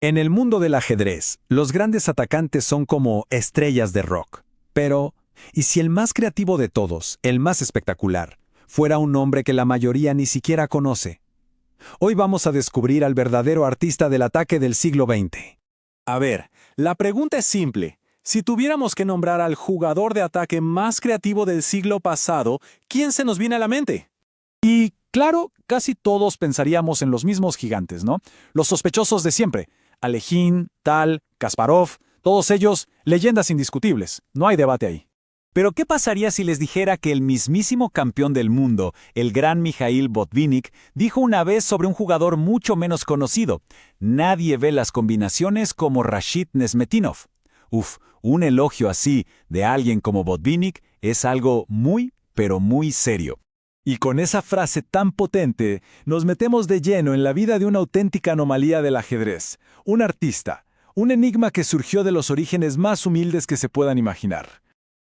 En el mundo del ajedrez, los grandes atacantes son como estrellas de rock. Pero, ¿y si el más creativo de todos, el más espectacular, fuera un hombre que la mayoría ni siquiera conoce? Hoy vamos a descubrir al verdadero artista del ataque del siglo XX. A ver, la pregunta es simple. Si tuviéramos que nombrar al jugador de ataque más creativo del siglo pasado, ¿quién se nos viene a la mente? Y claro, casi todos pensaríamos en los mismos gigantes, ¿no? Los sospechosos de siempre. Alekhine, Tal, Kasparov, todos ellos leyendas indiscutibles. No hay debate ahí. Pero ¿qué pasaría si les dijera que el mismísimo campeón del mundo, el gran Mikhail Botvinnik, dijo una vez sobre un jugador mucho menos conocido: nadie ve las combinaciones como Rashid Nesmetinov? Uf, un elogio así de alguien como Botvinnik es algo muy, pero muy serio. Y con esa frase tan potente, nos metemos de lleno en la vida de una auténtica anomalía del ajedrez, un artista, un enigma que surgió de los orígenes más humildes que se puedan imaginar.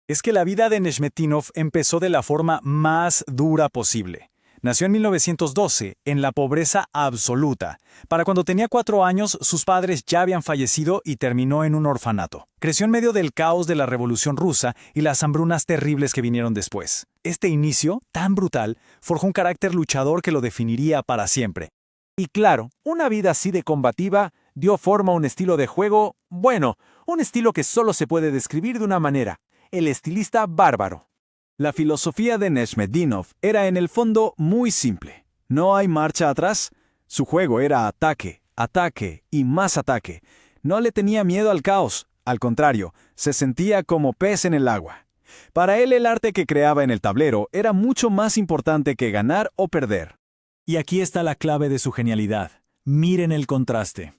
Es que la vida de Nesmetinov empezó de la forma más dura posible. Nació en 1912, en la pobreza absoluta. Para cuando tenía 4 años, sus padres ya habían fallecido y terminó en un orfanato. Creció en medio del caos de la Revolución Rusa y las hambrunas terribles que vinieron después. Este inicio, tan brutal, forjó un carácter luchador que lo definiría para siempre. Y claro, una vida así de combativa dio forma a un estilo de juego, bueno, un estilo que solo se puede describir de una manera: el estilista bárbaro. La filosofía de Nesmetinov era en el fondo muy simple. No hay marcha atrás. Su juego era ataque, ataque y más ataque. No le tenía miedo al caos. Al contrario, se sentía como pez en el agua. Para él, el arte que creaba en el tablero era mucho más importante que ganar o perder. Y aquí está la clave de su genialidad. Miren el contraste.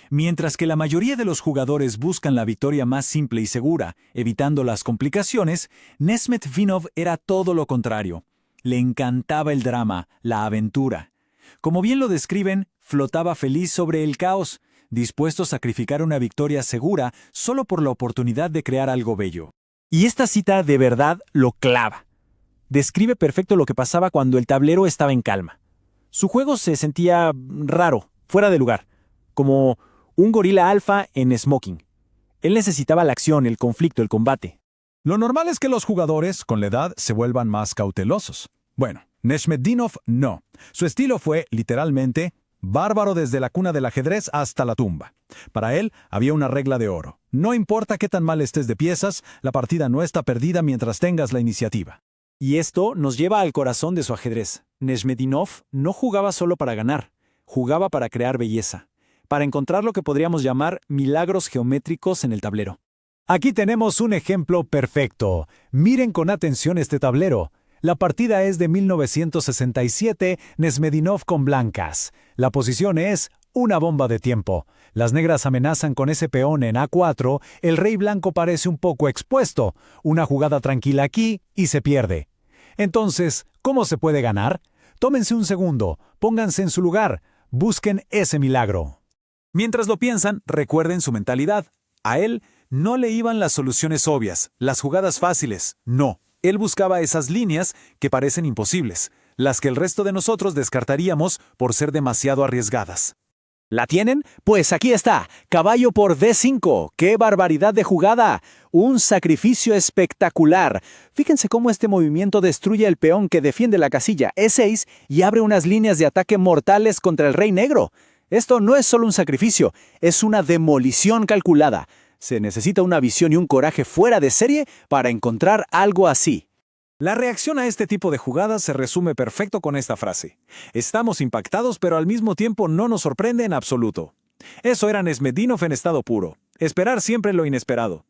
Mientras que la mayoría de los jugadores buscan la victoria más simple y segura, evitando las complicaciones, Nesmetinov era todo lo contrario. Le encantaba el drama, la aventura. Como bien lo describen, flotaba feliz sobre el caos, dispuesto a sacrificar una victoria segura solo por la oportunidad de crear algo bello. Y esta cita de verdad lo clava. Describe perfecto lo que pasaba cuando el tablero estaba en calma. Su juego se sentía raro, fuera de lugar, como un gorila alfa en smoking. Él necesitaba la acción, el conflicto, el combate. Lo normal es que los jugadores, con la edad, se vuelvan más cautelosos. Bueno, Nesmetinov no. Su estilo fue, literalmente, bárbaro desde la cuna del ajedrez hasta la tumba. Para él, había una regla de oro. No importa qué tan mal estés de piezas, la partida no está perdida mientras tengas la iniciativa. Y esto nos lleva al corazón de su ajedrez. Nesmetinov no jugaba solo para ganar, jugaba para crear belleza, para encontrar lo que podríamos llamar milagros geométricos en el tablero. Aquí tenemos un ejemplo perfecto. Miren con atención este tablero. La partida es de 1967, Nesmetinov con blancas. La posición es una bomba de tiempo. Las negras amenazan con ese peón en A4, el rey blanco parece un poco expuesto. Una jugada tranquila aquí y se pierde. Entonces, ¿cómo se puede ganar? Tómense un segundo, pónganse en su lugar, busquen ese milagro. Mientras lo piensan, recuerden su mentalidad. A él no le iban las soluciones obvias, las jugadas fáciles, no. Él buscaba esas líneas que parecen imposibles, las que el resto de nosotros descartaríamos por ser demasiado arriesgadas. ¿La tienen? Pues aquí está, caballo por D5. ¡Qué barbaridad de jugada! Un sacrificio espectacular. Fíjense cómo este movimiento destruye el peón que defiende la casilla E6 y abre unas líneas de ataque mortales contra el rey negro. Esto no es solo un sacrificio, es una demolición calculada. Se necesita una visión y un coraje fuera de serie para encontrar algo así. La reacción a este tipo de jugadas se resume perfecto con esta frase: estamos impactados, pero al mismo tiempo no nos sorprende en absoluto. Eso era Nesmetinov en estado puro. Esperar siempre lo inesperado.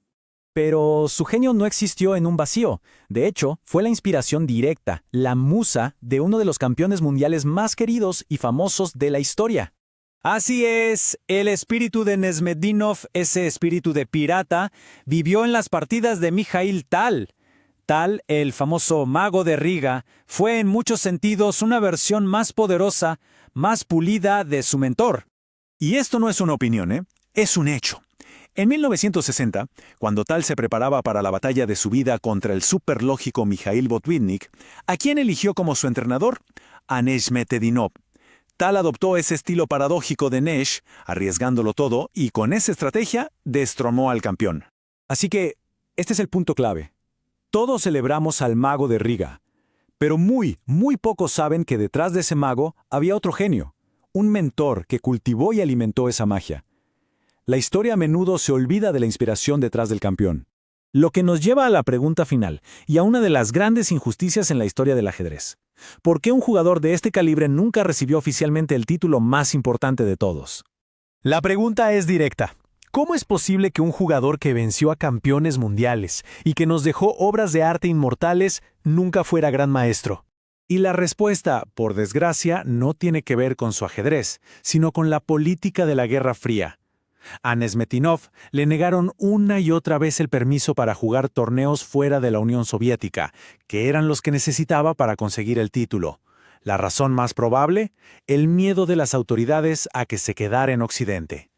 Pero su genio no existió en un vacío. De hecho, fue la inspiración directa, la musa de uno de los campeones mundiales más queridos y famosos de la historia. Así es, el espíritu de Nesmetinov, ese espíritu de pirata, vivió en las partidas de Mikhail Tal. Tal, el famoso mago de Riga, fue en muchos sentidos una versión más poderosa, más pulida de su mentor. Y esto no es una opinión, es un hecho. En 1960, cuando Tal se preparaba para la batalla de su vida contra el superlógico Mikhail Botvinnik, ¿a quién eligió como su entrenador? A Nesmetinov. Tal adoptó ese estilo paradójico de Nesh, arriesgándolo todo, y con esa estrategia destromó al campeón. Así que, este es el punto clave. Todos celebramos al mago de Riga, pero muy pocos saben que detrás de ese mago había otro genio, un mentor que cultivó y alimentó esa magia. La historia a menudo se olvida de la inspiración detrás del campeón. Lo que nos lleva a la pregunta final, y a una de las grandes injusticias en la historia del ajedrez. ¿Por qué un jugador de este calibre nunca recibió oficialmente el título más importante de todos? La pregunta es directa. ¿Cómo es posible que un jugador que venció a campeones mundiales y que nos dejó obras de arte inmortales nunca fuera gran maestro? Y la respuesta, por desgracia, no tiene que ver con su ajedrez, sino con la política de la Guerra Fría. A Nesmetinov le negaron una y otra vez el permiso para jugar torneos fuera de la Unión Soviética, que eran los que necesitaba para conseguir el título. La razón más probable, el miedo de las autoridades a que se quedara en Occidente.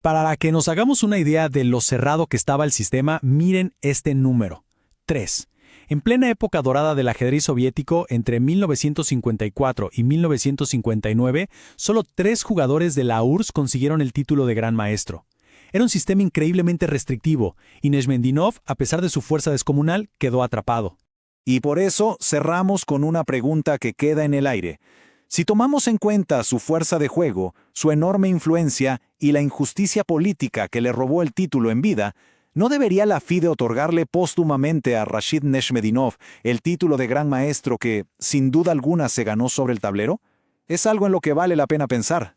Para que nos hagamos una idea de lo cerrado que estaba el sistema, miren este número: 3. En plena época dorada del ajedrez soviético, entre 1954 y 1959, solo 3 jugadores de la URSS consiguieron el título de Gran Maestro. Era un sistema increíblemente restrictivo, y Nesmedinov, a pesar de su fuerza descomunal, quedó atrapado. Y por eso cerramos con una pregunta que queda en el aire. Si tomamos en cuenta su fuerza de juego, su enorme influencia y la injusticia política que le robó el título en vida, ¿no debería la FIDE otorgarle póstumamente a Rashid Neshmedinov el título de Gran Maestro que, sin duda alguna, se ganó sobre el tablero? Es algo en lo que vale la pena pensar.